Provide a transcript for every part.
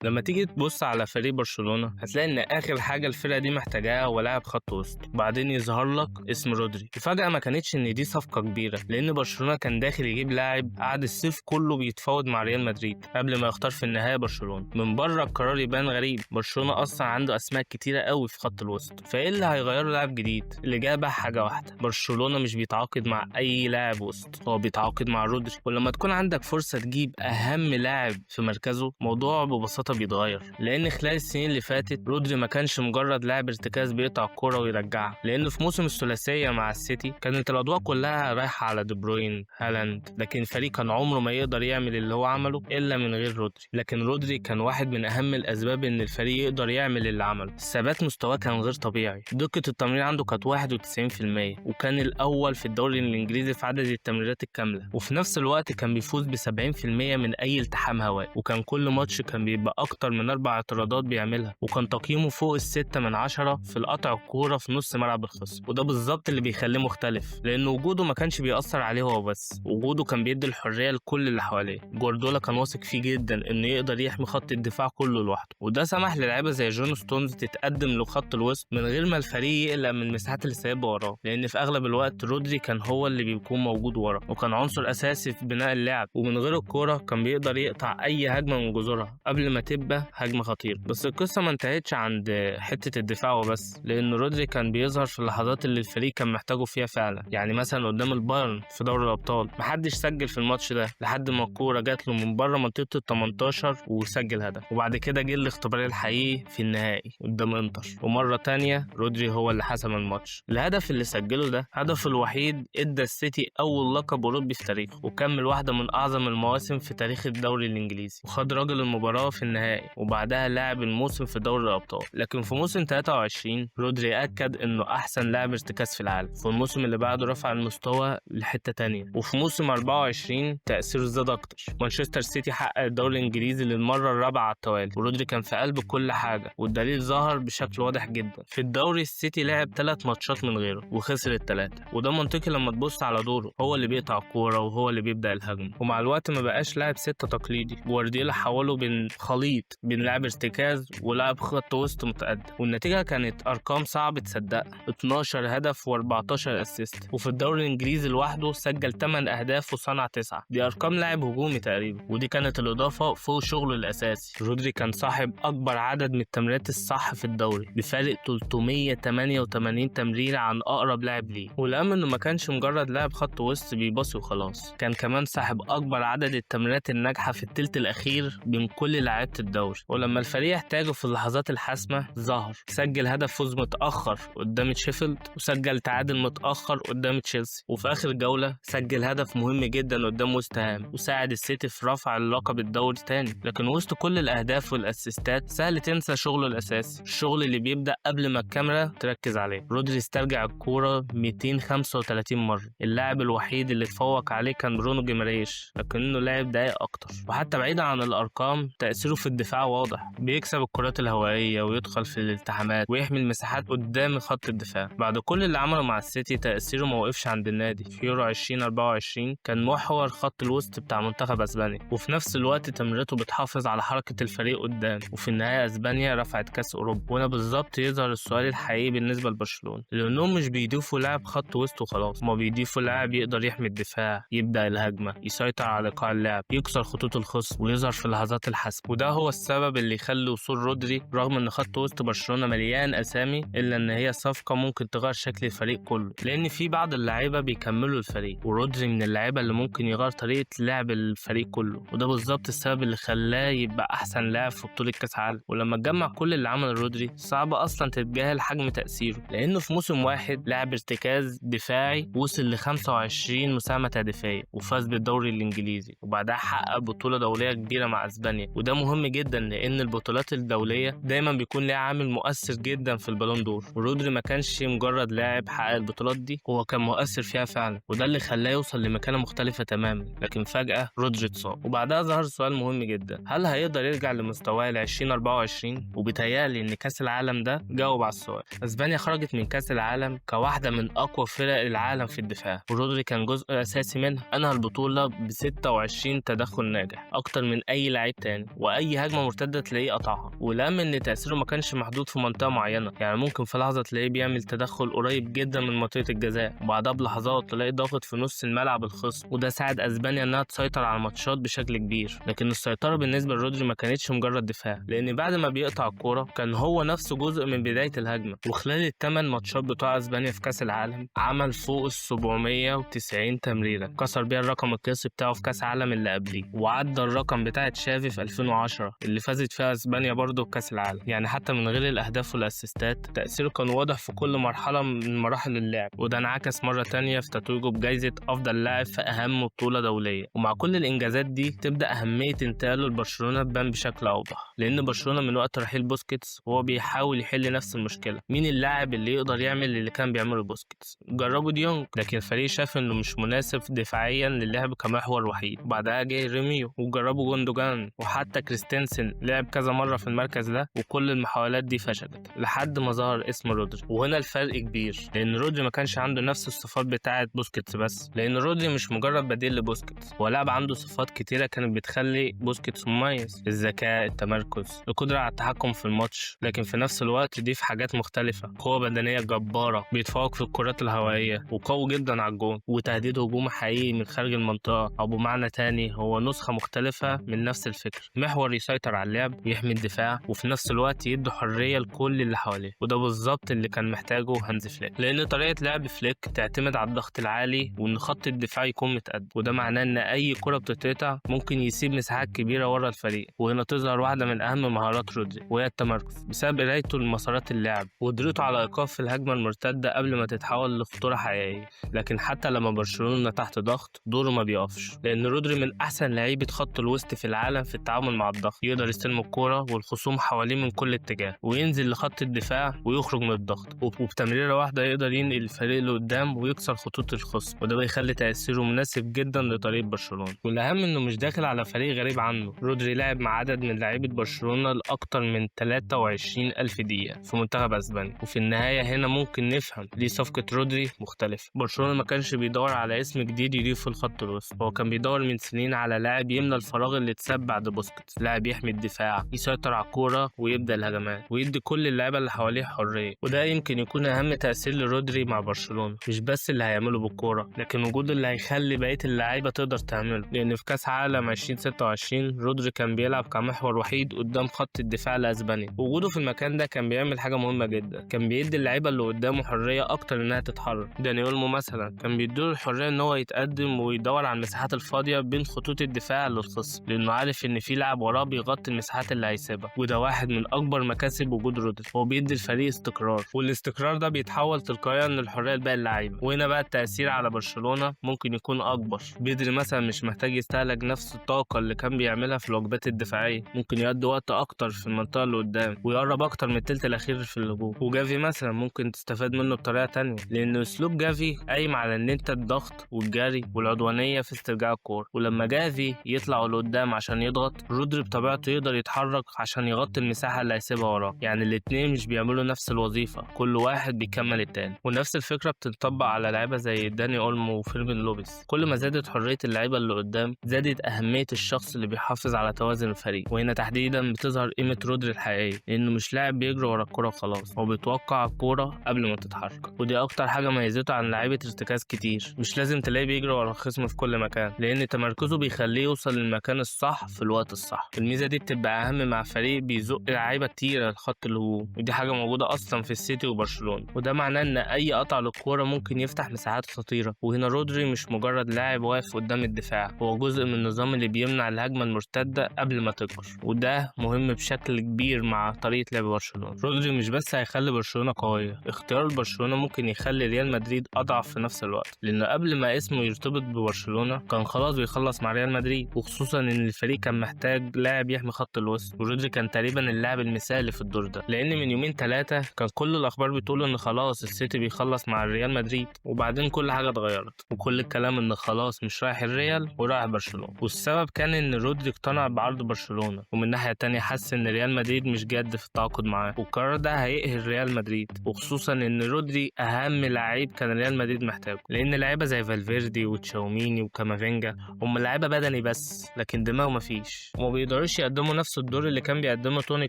لما تيجي تبص على فريق برشلونة هتلاقي إن آخر حاجة الفرقة دي محتاجاها هو لاعب خط وسط، وبعدين يظهر لك اسم رودري. وفجأة ما كانتش إن دي صفقة كبيرة، لأن برشلونة كان داخل يجيب لاعب قعد الصيف كله بيتفاوض مع ريال مدريد قبل ما يختار في النهاية برشلونة. من بره القرار يبان غريب، برشلونة أصلا عنده أسماء كتيرة قوي في خط الوسط، فإيه اللي هيغيره لاعب جديد؟ الإجابة حاجة واحدة، برشلونة مش بيتعاقد مع أي لاعب وسط، هو بيتعاقد مع رودري. ولما تكون عندك فرصة تجيب أهم لاعب في مركزه، موضوع ببساطة بيتغير. لان خلال السنين اللي فاتت رودري ما كانش مجرد لاعب ارتكاز بيقطع الكوره ويرجعها، لانه في موسم الثلاثيه مع السيتي كانت الاضواء كلها رايحه على دي بروين هالاند، لكن الفريق كان عمره ما يقدر يعمل اللي هو عمله الا من غير رودري. لكن رودري كان واحد من اهم الاسباب ان الفريق يقدر يعمل اللي عمله. ثبات مستواه كان غير طبيعي، دقه التمرير عنده كانت 91%، وكان الاول في الدوري الانجليزي في عدد التمريرات الكامله، وفي نفس الوقت كان بيفوز ب 70% من اي التحام هوائي، وكان كل ماتش كان بيبقى اكتر من 4 اعتراضات بيعملها، وكان تقييمه فوق ال6/10 في القطع الكورة في نص ملعب الخصم. وده بالظبط اللي بيخليه مختلف، لأن وجوده ما كانش بيأثر عليه هو بس، وجوده كان بيدي الحرية لكل اللي حواليه. جوارديولا كان واثق فيه جدا إنه يقدر يحمي خط الدفاع كله لوحده، وده سمح للاعيبة زي جون ستونز تتقدم لخط الوسط من غير ما الفريق يقلق من المساحات اللي سايبها وراه، لأن في أغلب الوقت رودري كان هو اللي بيكون موجود ورا، وكان عنصر أساسي في بناء اللعب، ومن غير الكورة كان بيقدر يقطع أي هجمة من جذورها قبل ما تبقى هجمة خطيرة. بس القصة ما انتهتش عند حتة الدفاع وبس، لأن رودري كان بيظهر في اللحظات اللي الفريق كان محتاجه فيها فعلا. يعني مثلا قدام البايرن في دوري الأبطال محدش سجل في الماتش ده لحد ما الكورة جات له من بره منطقة ال18 وسجل هدف، وبعد كده جه الاختبار الحقيقي في النهائي قدام انتر، ومرة تانية رودري هو اللي حسم الماتش. الهدف اللي سجله ده هدف الوحيد ادى السيتي أول لقب أوروبي في تاريخه، وكمل واحدة من أعظم المواسم في تاريخ الدوري الإنجليزي، وخد راجل المباراة في النهائي، وبعدها لاعب الموسم في دوري الأبطال. لكن في موسم 23 رودري أكد إنه أحسن لاعب ارتكاز في العالم، في الموسم اللي بعده رفع المستوى لحتة تانية، وفي موسم 24 تأثيره زاد أكتر. مانشستر سيتي حقق الدوري الإنجليزي للمرة الرابعة على التوالي، ورودري كان في قلب كل حاجة، والدليل ظهر بشكل واضح جدا. في الدوري السيتي لعب 3 ماتشات من غيره وخسر ال3، وده منطقي لما تبص على دوره، هو اللي بيقطع الكورة وهو اللي بيبدأ الهجمة. ومع الوقت ما بقاش لاعب 6 تقليدي، جوارديولا حوله بين خليط بين لاعب ارتكاز ولاعب خط وسط متقدم، والنتيجة كانت أرقام صعب تصدقها، 12 هدف و14 اسيست، وفي الدوري الإنجليزي لوحده سجل 8 أهداف وصنع 9. دي أرقام لاعب هجومي تقريبا، ودي كانت الإضافة فوق شغله الأساسي. رودري كان صاحب أكبر عدد من التمريرات الصح في الدوري بفارق 388 تمريرة عن أقرب لاعب ليه، والأهم إنه ما كانش مجرد لاعب خط وسط بيباصي وخلاص، كان كمان صاحب أكبر عدد التمريرات الناجحة في التلت الأخير بين كل لاعيبة الدوري. ولما الفريق احتاجه في اللحظات الحاسمة ظهر، سجل هدف فوز متأخر قدام تشيفيلد، وسجل تعادل متأخر قدام تشيلسي، وفي آخر جولة سجل هدف مهم جدا قدام ويست هام، وساعد السيتي في رفع اللقب الدوري تاني. لكن وسط كل الأهداف والأسيستات سهل تنسى شغله الأساسي، الشغل اللي بيبدأ قبل ما الكاميرا تركز عليه. رودري استرجع الكورة 235 مرة، اللاعب الوحيد اللي اتفوق عليه كان برونو جيماريش، لكنه لعب دقايق أكتر. وحتى بعيدا عن الأرقام تأثيره في الدفاع واضح، بيكسب الكرات الهوائية ويدخل في الالتحامات ويحمي المساحات قدام خط الدفاع. بعد كل اللي عمله مع السيتي تأثيره ما وقفش عند النادي، في يورو 2024 كان محور خط الوسط بتاع منتخب اسبانيا، وفي نفس الوقت تمريراته بتحافظ على حركة الفريق قدام، وفي النهاية اسبانيا رفعت كاس اوروبا. وهنا بالظبط يظهر السؤال الحقيقي بالنسبة لبرشلونة، لانهم مش بيضيفوا لاعب خط وسط وخلاص، هما بيضيفوا لاعب يقدر يحمي الدفاع، يبدأ الهجمة، يسيطر على قاع اللعب، يكسر خطوط الخصم، ويظهر في اللحظات الحاسمة. وده هو السبب اللي يخلي وصول رودري رغم ان خط وسط برشلونة مليان اسامي الا ان هي صفقة ممكن تغير شكل الفريق كله، لان في بعض اللعيبة بيكملوا الفريق، ورودري من اللعيبة اللي ممكن يغير طريقة لعب الفريق كله، وده بالظبط السبب اللي خلاه يبقى احسن لاعب في بطولة كاس عالم. ولما تجمع كل اللي عمله رودري صعب اصلا تتجاهل حجم تأثيره، لانه في موسم واحد لاعب ارتكاز دفاعي وصل ل 25 مساهمة هدفية، وفاز بالدوري الانجليزي، وبعدها حقق بطولة دولية كبيرة مع اسبانيا، وده مهم جدا لان البطولات الدولية دايما بيكون ليها عامل مؤثر جدا في البالون دور، ورودري ما كانش مجرد لاعب حقق البطولات دي، هو كان مؤثر فيها فعلا، وده اللي خلاه يوصل لمكانة مختلفة تماما. لكن فجأة رودري اتصاب، وبعدها ظهر سؤال مهم جدا، هل هيقدر يرجع لمستواه ل 2024؟ وبيتهيألي ان كاس العالم ده جاوب على السؤال. اسبانيا خرجت من كاس العالم كواحدة من اقوى فرق العالم في الدفاع، ورودري كان جزء اساسي منها، انهى البطولة ب 26 تدخل ناجح، اكتر من اي لعيب تاني، واي اي هجمه مرتده تلاقيه قطعها. ولما ان تاثيره ما كانش محدود في منطقه معينه، يعني ممكن في لحظه تلاقيه بيعمل تدخل قريب جدا من منطقه الجزاء، وبعدها بلحظات تلاقيه ضاغط في نص الملعب الخصم، وده ساعد اسبانيا انها تسيطر على الماتشات بشكل كبير. لكن السيطره بالنسبه لرودري ما كانتش مجرد دفاع، لان بعد ما بيقطع الكوره كان هو نفسه جزء من بدايه الهجمه. وخلال ال8 ماتشات بتوع اسبانيا في كاس العالم عمل فوق ال790 تمريره، كسر بيها الرقم القياسي بتاعه في كاس العالم اللي قبليه، وعدى الرقم بتاع تشافي في 2010 اللي فازت فيها اسبانيا برضه بكاس العالم. يعني حتى من غير الاهداف والاسيستات تاثيره كان واضح في كل مرحله من مراحل اللعب، وده انعكس مره تانية في تتويجه بجائزه افضل لاعب في اهم بطوله دوليه. ومع كل الانجازات دي تبدا اهميه انتقاله لبرشلونه تبان بشكل اوضح، لان برشلونه من وقت رحيل بوسكيتس وهو بيحاول يحل نفس المشكله، مين اللاعب اللي يقدر يعمل اللي كان بيعمله بوسكيتس؟ جربوا ديونج، لكن الفريق شاف انه مش مناسب دفاعيا للعب كمحور وحيد. وبعدها جه ريميو، وجربوا جوندوجان، وحتى كريستنسن لعب كذا مره في المركز ده، وكل المحاولات دي فشلت لحد ما ظهر اسم رودري. وهنا الفرق كبير، لان رودري ما كانش عنده نفس الصفات بتاعه بوسكيتس، بس لان رودري مش مجرد بديل لبوسكيتس، هو لاعب عنده صفات كتيره كانت بتخلي بوسكيتس مميز: الذكاء، التمركز، القدره على التحكم في الماتش، لكن في نفس الوقت دي في حاجات مختلفه: قوه بدنيه جباره، بيتفوق في الكرات الهوائيه، وقوي جدا على الجون، وتهديد هجومي حقيقي من خارج المنطقه، او بمعنى تاني هو نسخه مختلفه من نفس الفكر: محور يسيطر على اللعب ويحمي الدفاع، وفي نفس الوقت يدي حريه لكل اللي حواليه. وده بالظبط اللي كان محتاجه هانز فليك، لان طريقه لعب فليك تعتمد على الضغط العالي وان خط الدفاع يكون متقدم، وده معناه ان اي كره بتتقطع ممكن يسيب مساحات كبيره ورا الفريق. وهنا تظهر واحده من اهم مهارات رودري، وهي التمركز، بسبب قرايته لمسارات اللعب وقدرته على ايقاف الهجمه المرتده قبل ما تتحول لخطوره حقيقيه. لكن حتى لما برشلونه تحت ضغط دوره ما بيقفش، لان رودري من احسن لعيبه خط الوسط في العالم في التعامل مع الضغط، يقدر يستلم الكوره والخصوم حواليه من كل اتجاه، وينزل لخط الدفاع ويخرج من الضغط، وبتمريره واحده يقدر ينقل الفريق لقدام ويكسر خطوط الخصم، وده بيخلي تاثيره مناسب جدا لطريقه برشلونه. والاهم انه مش داخل على فريق غريب عنه، رودري لعب مع عدد من لعيبه برشلونه لاكتر من 23,000 دقيقه في منتخب اسبانيا. وفي النهايه هنا ممكن نفهم ليه صفقه رودري مختلفه. برشلونه ما كانش بيدور على اسم جديد يضيفه لخط الوسط، هو كان بيدور من سنين على لاعب يملى الفراغ اللي اتساب بعد بوسكيتس، لاعب يحمي الدفاع، يسيطر على الكوره ويبدا الهجمات، ويدي كل اللعيبه اللي حواليه حريه. وده يمكن يكون اهم تاثير لرودري مع برشلونه، مش بس اللي هيعمله بالكوره، لكن وجود اللي هيخلي بقيه اللعيبه تقدر تعمله. لان في كاس عالم 2026 رودري كان بيلعب كمحور وحيد قدام خط الدفاع لاسبانيا. وجوده في المكان ده كان بيعمل حاجه مهمه جدا، كان بيدي اللعيبه اللي قدامه حريه اكتر انها تتحرك. داني اولمو مثلا كان بيديله الحريه ان هو يتقدم ويدور على المساحات الفاضيه بين خطوط الدفاع للخصم، لانه عارف ان في لاعب وراه بيغطي المساحات اللي هيسيبها. وده واحد من اكبر مكاسب وجود رودري، هو بيدي الفريق استقرار، والاستقرار ده بيتحول تلقائيا للحريه لباقي اللعيبه. وهنا بقى التاثير على برشلونه ممكن يكون اكبر. بدري مثلا مش محتاج يستهلك نفس الطاقه اللي كان بيعملها في الوجبات الدفاعيه، ممكن يقضي وقت اكتر في المنطقه اللي قدام ويقرب اكتر من الثلث الاخير في الهجوم. وجافي مثلا ممكن تستفاد منه بطريقه تانية، لان اسلوب جافي قايم على ان انت الضغط والجري والعدوانيه في استرجاع الكوره. ولما جافي يطلع لقدام عشان يضغط، رودري بطبيعته يقدر يتحرك عشان يغطي المساحه اللي هيسيبها وراه. يعني الاتنين مش بيعملوا نفس الوظيفه، كل واحد بيكمل التاني. ونفس الفكره بتنطبق على لعيبه زي داني اولمو وفيرمين لوبيس. كل ما زادت حريه اللعيبه اللي قدام زادت اهميه الشخص اللي بيحافظ على توازن الفريق. وهنا تحديدا بتظهر قيمه رودري الحقيقيه، لانه مش لاعب بيجري ورا الكوره وخلاص، هو بيتوقع الكوره قبل ما تتحرك. ودي اكتر حاجه ميزته عن لعيبه ارتكاز كتير، مش لازم تلاقيه بيجري ورا الخصم في كل مكان، لان تمركزه بيخليه يوصل للمكان الصح في الوقت الصح. الميزه دي بتبقى اهم مع فريق بيزق لعيبه كتيره لخط الهجوم، ودي حاجه موجوده اصلا في السيتي وبرشلونه، وده معناه ان اي قطع للكوره ممكن يفتح مساحات خطيره. وهنا رودري مش مجرد لاعب واقف قدام الدفاع، هو جزء من النظام اللي بيمنع الهجمه المرتده قبل ما تكبر، وده مهم بشكل كبير مع طريقه لعب برشلونه. رودري مش بس هيخلي برشلونه قويه، اختيار برشلونه ممكن يخلي ريال مدريد اضعف في نفس الوقت، لان قبل ما اسمه يرتبط ببرشلونه كان خلاص بيخلص مع ريال مدريد، وخصوصا ان الفريق كان محتاج لاعب يحمي خط الوسط، ورودري كان تقريبا اللاعب المثالي في الدور ده. لان من يومين ثلاثه كان كل الاخبار بتقول ان خلاص السيتي بيخلص مع ريال مدريد، وبعدين كل حاجه اتغيرت، وكل الكلام ان خلاص مش رايح الريال ورايح برشلونه. والسبب كان ان رودري اقتنع بعرض برشلونه، ومن ناحيه تانية حس ان ريال مدريد مش جاد في التعاقد معاه، والقرار ده هيقهر ريال مدريد، وخصوصا ان رودري اهم لعيب كان ريال مدريد محتاجه، لان لعيبه زي فالفيردي وتشاوميني وكامافينجا هم لعيبه بدني بس، لكن دماغ مفيش، وما بيقدروش يقدروش يقدموا نفس الدور اللي كان بيقدمه توني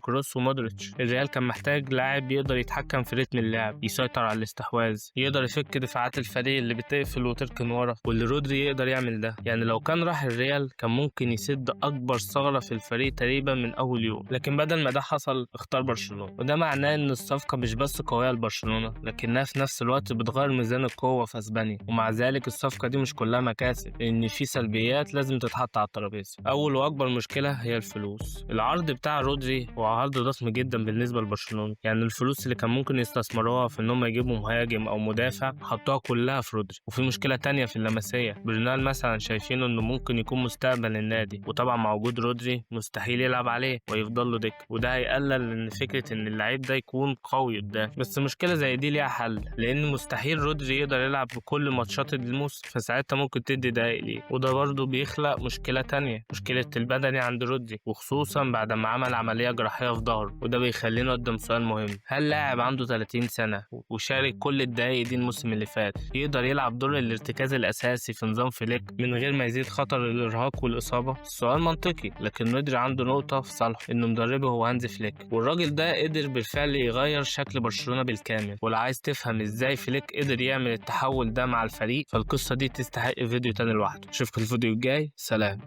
كروس ومودريتش. الريال كان محتاج لاعب يقدر يتحكم في رتم اللعب، يسيطر على الاستحواذ، يقدر يفك دفاعات الفريق اللي بتقفل وتركن ورا، واللي رودري يقدر يعمل ده. يعني لو كان راح الريال كان ممكن يسد اكبر ثغرة في الفريق تقريبا من اول يوم، لكن بدل ما ده حصل اختار برشلونة. وده معناه ان الصفقة مش بس قوية لبرشلونة، لكنها في نفس الوقت بتغير ميزان القوة في اسبانيا. ومع ذلك الصفقة دي مش كلها مكاسب، لان في سلبيات لازم تتحط على الترابيزة. اول واكبر مشكلة هي الفلوس. العرض بتاع رودري هو عرض ضخم جدا بالنسبة لبرشلونة. يعني الفلوس اللي كان ممكن يستثمروها في انهم يجيبوا مهاجم او مدافع حطوها كلها في رودري. وفي مشكلة تانية في اللمسية، برنال مثلا شايفينه انه ممكن يكون مستقبل النادي، وطبعا مع وجود رودري مستحيل يلعب عليه ويفضل له دك، وده هيقلل من فكرة ان اللعيب ده يكون قوي قدام. بس مشكلة زي دي ليها حل، لان مستحيل رودري يقدر يلعب بكل ماتشات الموسم، فساعتها ممكن تدي دقايق ليه، وده برضه بيخلق مشكلة تانية، مشكلة البدني عند رودري، وخصوصا بعد ما عمل عملية جراحية في ظهره. وده بيخلينا قدام سؤال مهم، هل لاعب عنده 30 سنة وشارك كل الدقايق دي الموسم اللي فات يقدر يلعب دور الارتكاز الأساسي في نظام فليك من غير ما يزيد خطر الإرهاق والإصابة؟ السؤال منطقي، لكن رودري عنده نقطة في صالحه، إنه مدربه هو هانز فليك، والراجل ده قدر بالفعل يغير شكل برشلونة بالكامل. ولو عايز تفهم إزاي فليك قدر يعمل التحول ده مع الفريق، فالقصة دي تستحق فيديو تاني لوحده. أشوفك الفيديو الجاي، سلام.